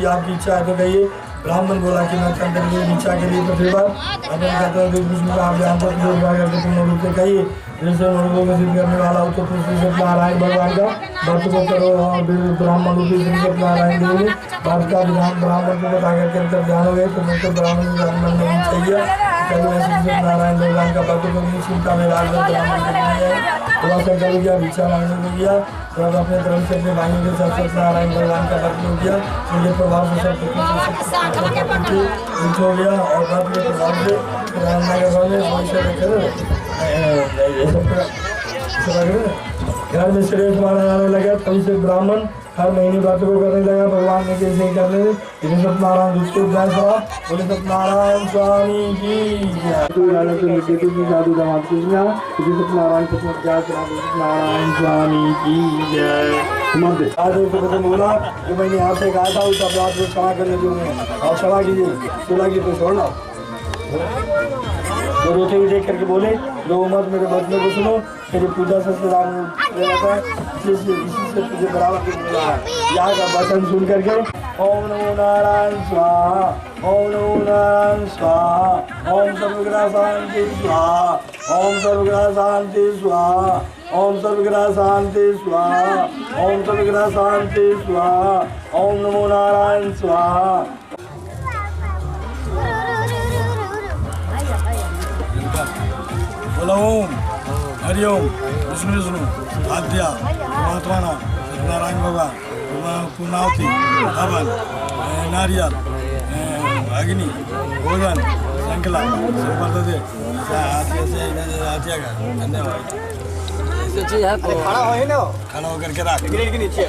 जी आपकी इच्छा है तो कहिए। ब्राह्मण बोला कि मैं कंदर की इच्छा के लिए तो फिर अपन कहते हैं विष्णु का आप यहाँ पर करके तुम रूप से कहिए। जैसे मनों को सिद्ध करने वाला हो तो श्री नारायण भगवान का भक्त को करो और ब्राह्मण रूपी श्री नारायण देव ने बात का विधान ब्राह्मण को बता करके अंतर ध्यान हो गए तो मुझको ब्राह्मण को ध्यान मन नहीं चाहिए। कभी श्री नारायण भगवान का भक्त को अपनी चिंता में राज ब्राह्मण को नहीं है थोड़ा सा कभी गया भिक्षा मांगने को गया तो अब अपने तरफ से अपने भाइयों के साथ सत्यनारायण भगवान का भक्त हो गया। उनके प्रभाव से सब कुछ हो गया और बाद में प्रभाव से घर में श्रेष्ठ माना जाने लगा। तभी से ब्राह्मण हर महीने व्रत को करने लगा भगवान ने कैसे करने में सत्यनारायण जिसको बोले सत्यनारायण स्वामी की साधु सत्यनारायण सत्यनारायण स्वामी की जय। आज एक तो बोला जो मैंने यहाँ से कहा था उस अपराध को क्षमा करने जो और क्षमा कीजिए सुना की तो छोड़ना तो रोते हुए देख करके बोले जो मत मेरे बचने को सुनो मेरी पूजा से इसी से तुझे बराबर यहाँ का वचन सुन करके ओम नमो नारायण स्वाहा ओम नमो नारायण स्वाहा ओम सर्वग्रह शांति स्वाहा ओम सर्वग्रह शांति स्वाहा ओम सर्वग्रह शांति स्वाहा ओम सर्वग्रह शांति स्वाहा ओम नमो नारायण स्वाहा। बोलो ओम हरिओम विष्णु विष्णु आद्या महात्माना सत्यनारायण भगवान पूर्णावती हवन नारियल अग्नि भोजन श्रृंखला दे धन्यवाद। खड़ा हो ना खड़ा होकर के रख ग्रेड के नीचे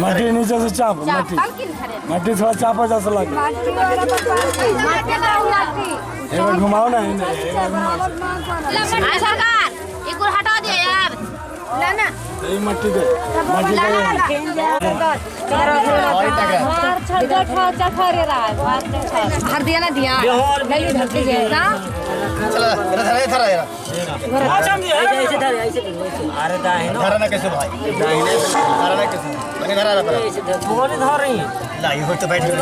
मट्टी नीचे से चाप मट्टी थोड़ा चापा जैसा लगे एक बार घुमाओ ना सरकार एक बार हटा दे यार ना ये मट्टी दे मट्टी दे हर दिया ना दिया चला इधर अरे दाहिने धरना कैसे भाई धरना कैसे मैंने धरा रहा मोने धर रही ला ये तो बैठ गई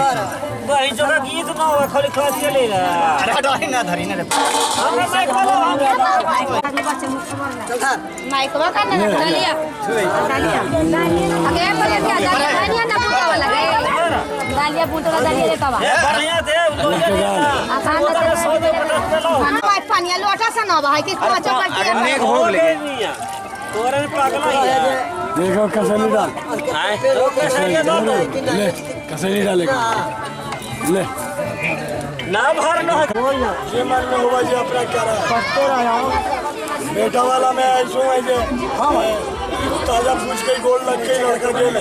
दाहिने जगह की तो ना खाली खा दिया ले अरे हटो ना धरी ना हम माइक वाला माइक वा का ना डालिया आगे पर क्या डालिया ना बूटा वाला डालिया बूटा वाला डालिया लेता बा बढ़िया दे तो पानी पानी लोटा सा ना भाई के पांच पलटी अगर नेक हो गए तोरे पागल है देखो कसली डाल कैसे ले कसली डालेगा ले ना भर ना ये मन में हुआ जी अपना क्या रहा पत्तो रहा बेटा वाला मैं ऐसो है जे हां ताजा पूछ के गोल लग के लड़का गेल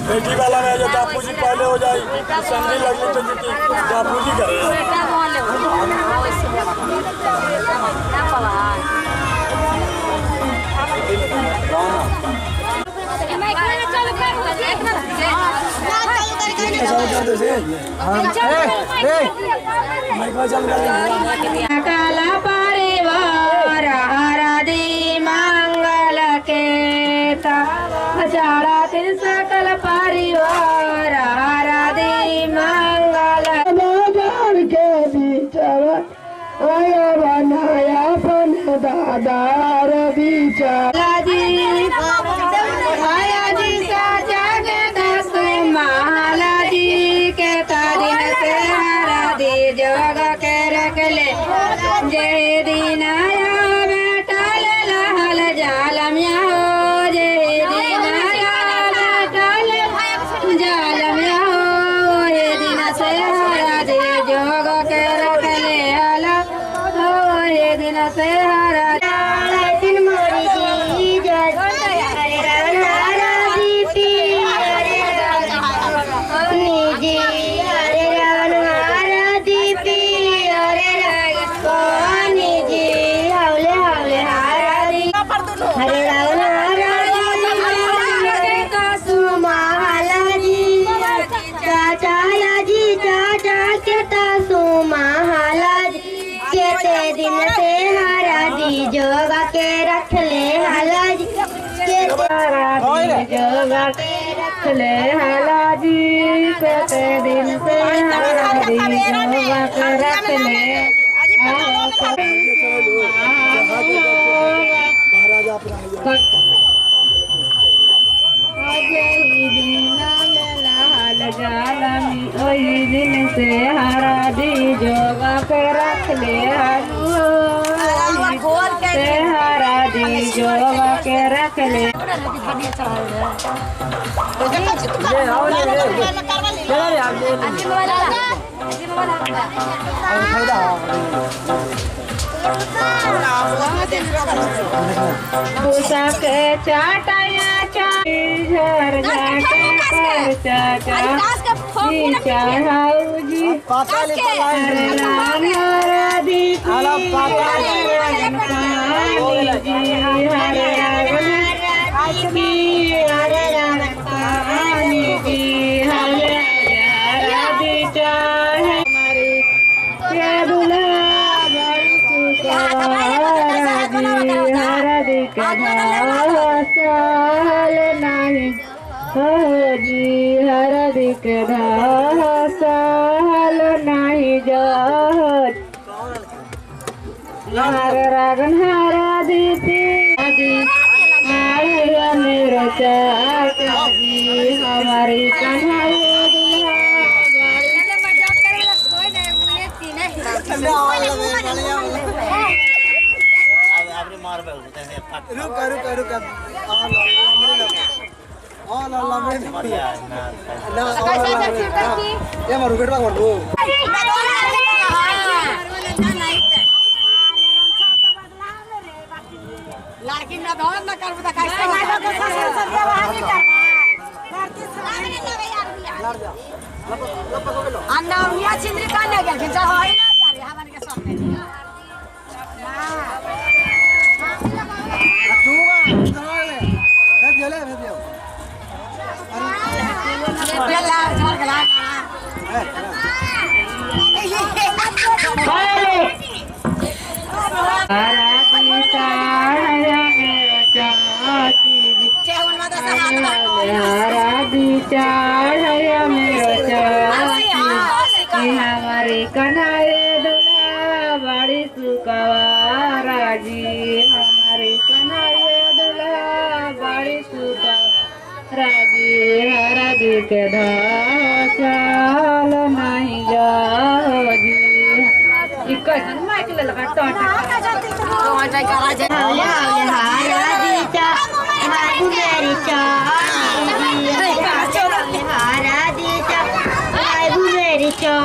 बेटी वाला में जो बापू जी पहले हो जाए संगी लगी तो जी बापू जी करे बेटा बोले माइक में चालू कर काला परिवार हरदी मंगल के जाड़ा दिन सकल परिवार हरदी मंगल बाजार के बीच आया बनाया अपन दादार बीच आया जी साजा के दस माला जी के तारीन से हरदी जोग के रख ले जे दिन आया बेटा लहल जालम हो जे दिन आया बेटा जालम हो ये दिन से हरदी जोग के रख ले हला हो ये दिन से हरदी दिन मोरी जी जय दिन से हरदी जोगा के रख ले हलाजी के जोगा के रख ले हलाजी के दिन से हरदी जोगा के रख ले दिन से हरदी जोगा के रख ले हरदी जोगा के रख ले भूसा के चाटाया झर झाटा पर चाचा जी हरदी जी हरदी के साल नहीं जत हर रागन हरदी मेरे चाचा जी हमारी अन्ना मिया छिंद्री काने गेल खिंचा होई ना यार हमन के सामने हमारे कन्हैया दुला बड़ी सुकवारा जी हमारे कन्हैया दुला बड़ी सुकवारा जी हरा दी के धाल नहीं जाओ जी इक्का माइक ले लगा टोटा टमाटर करा जे हरा दी चा बाबू मेरी चा हरा दी चा बाबू मेरी चा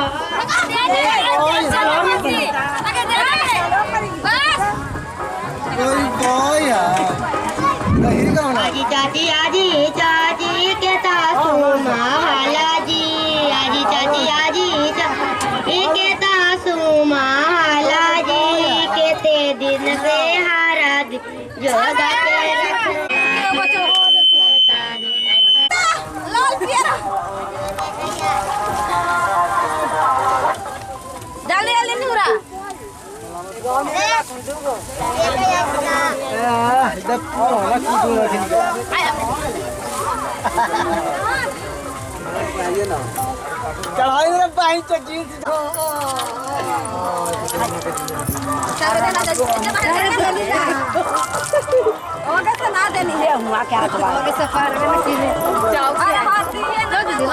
आजी चाची के तासू माला जी आजी चाची के तासू माला जी केते दिन से हारा जोगा के लाल पियरा डाले डाले नूरा चढ़ाई रे पानी चची ओके तो ना देनी है हुआ क्या तो ओके सफर में चीज जाओ अरे हाथ दिए ना दीदी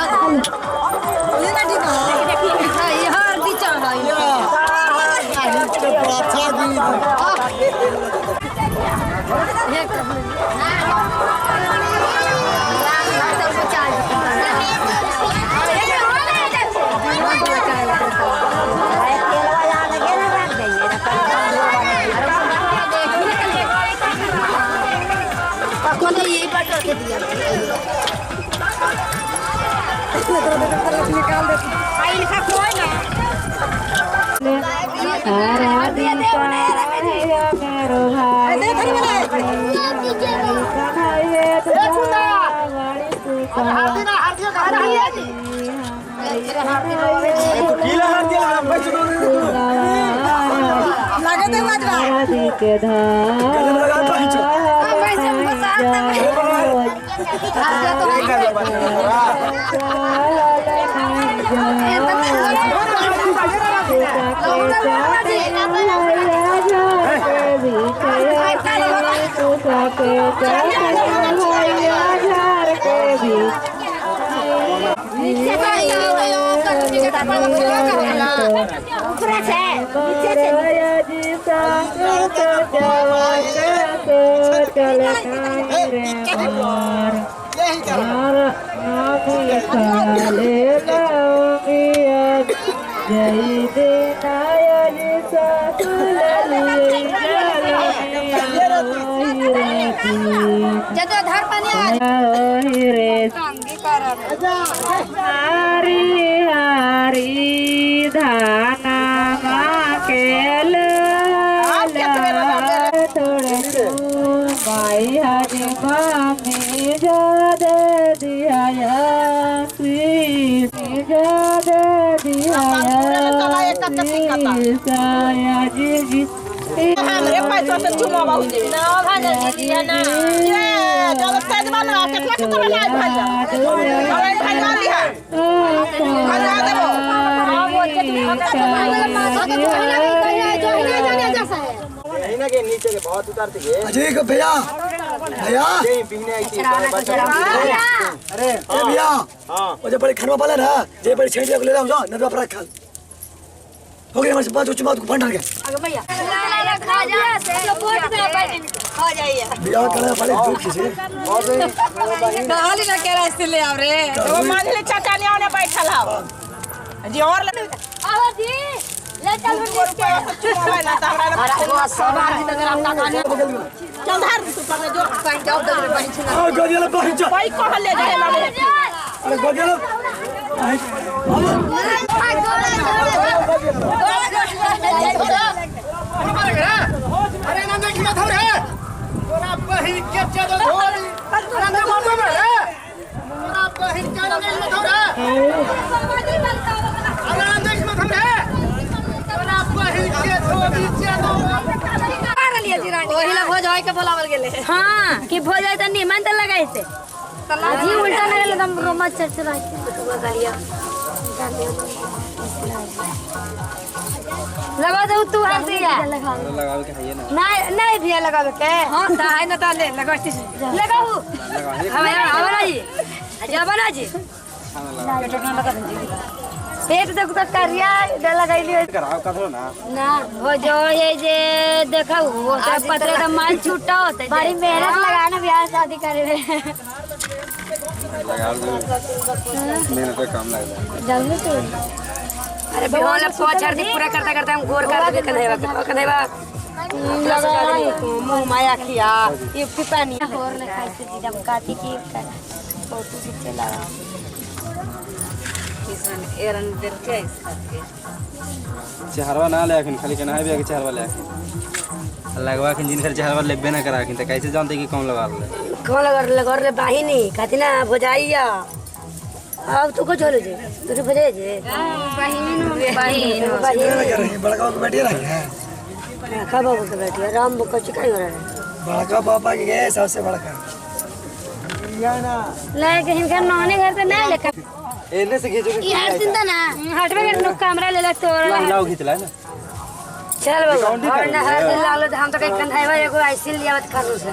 ये ना दीदी देखिए ये हर दी चढ़ा ये अच्छा दी यही बटर के दिया निकाल दे आई लिखा कोई ना हरा दी मेरो भाई देख रही है के हरी धाना केल माई हरी मामी जो दे दिया जी हमरे पैसा से चुमा बहुत ना भाजा दिया ना ये जब तेज वाला कितना कितना लाइट भाजा अरे भाजा लिया भाजा देबो हां वो के यही ना के नीचे के बहुत उतारते के अजय को भैया भैया यही पीने आई थी अरे भैया हां वो जो बड़े खनवा वाला ना जे बड़े छेड़िया को ले जाओ जा नदवा पर खा हो गया हमारे पास उच्च बात को फंड आ गया अगर भैया खा जा जो बोट में बैठ खा जाइए भैया कड़ा वाले दुख से डाली ना के रास्ते ले आव रे वो मान ले चाचा ने आने बैठल हां जी और ले आओ जी रुपया से चुमावे ना त हमरा सब आदमी तो जरा अपना खाने चल धार तू पकड़ जो कहीं जाओ दे बहन छी आ गदिया ले पहुंच जा भाई कह ले जाए मारे अरे गदिया ले अरे ना देख मत रे तोरा बहिन के चदर छोड़ी अरे ना मत रे तोरा बहिन के चदर मत रे अरे ना देख मत रे तोरा बहिन के छोड़ी चदर ओहिला भोज होय के बोलावल गेले हां कि भोज है त निमन त लगाई से जी उल्टा लगल एकदम रोमा चरचराई के गलिया लगा दो तू हर दिया लगावे के है ना नहीं दिया लगावे के हां त है न त ले लगाती लगाऊ हमारा जी जबना जी पेट देख त करिया डे लगाइली कराव का थोड़ा ना ना हो जो ये जे देखा वो सब पतरे का माल छूटा होता है बड़ी मेहनत लगाना ब्याह शादी करे रे लगा दो मेहनत पे काम लगता जल्दी तो अरे भगवान ने पोछर दी पूरा करता करता हम गोर कर दे कन्हैया लगा मुंह माया खिया ये पिपानी और ने खाई से जब काती की फोटो खींचे लगा किसान एरन देर के चहरवा ना ले अखन खाली केना है के चहरवा ले लगवा के जिन खाली चहरवा लेबे ना करा त कैसे जानते कि कौन लगा ले कौन लगा रे बाहिनी खातिना भोजाइया अब तू को चले जे तू भजे जे बहिन बड़का को बैठी रखे कब को बैठी राम को चिकाई हो रहा है बड़का पापा के सबसे बड़का लाए कहीं घर नौने घर पे ना लेकर एने से खींचो ये हर चिंता ना हटवे के नुक कैमरा ले ले तोड़ लाओ खींचला है ना चल बाबू और ना हर दिन लालो हम तो कहीं कन्हैया एगो ऐसे लियावत खानू से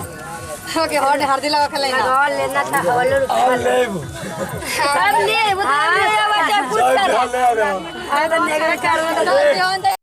ओके हर हर दिन लगा के लेना और लेना था हवालो रुपया ले अब ले वो तो ले आवा पूछ कर ले आ आ तो नेगरा कर